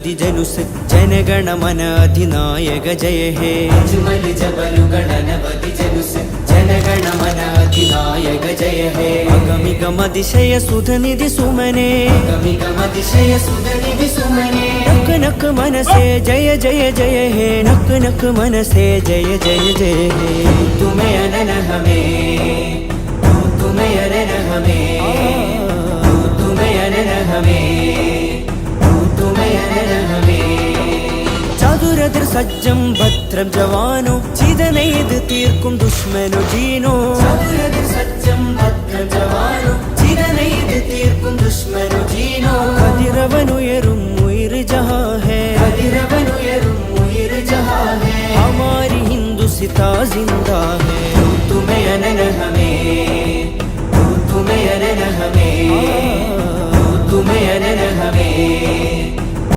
जनुस जनगण मन अधिनायक जय हे अजमल जबलुगणनवति जनुस जनगण मन अधिनायक जय हे अगमिगमतिशय सुधनिधि सुमने अगमिगमतिशय सुधनिधि सुमने नक नक मनसे जय जय जय हे नक नक मनसे जय जय जय हे तुम्हें अनन हमें तुम्हें अनन हमें तुम्हें अनन हमें ചതുരതിർ സജ്ജം ഭദ്രം ജവാനോ ചിതനെയ്ത് തീർക്കും ദുഷ്മനു ജീനോ ചതുരതിർ സജ്ജം ഭദ്രം ജവാനോ ചിതനെയ്ത് തീർക്കും ദുഷ്മനു ജീനോ കതിരവനുയരും ഉയിർ ജഹാ ഹേ കതിരവനുയരും ഉയിർ ജഹാ ഹേ ഹമാരി ഹിന്ദു സിതാ ജിന്ദാ ഹേ തുമേ അനന ഹമേ തുമേ അനന ഹമേ തുമേ അനന ഹമേ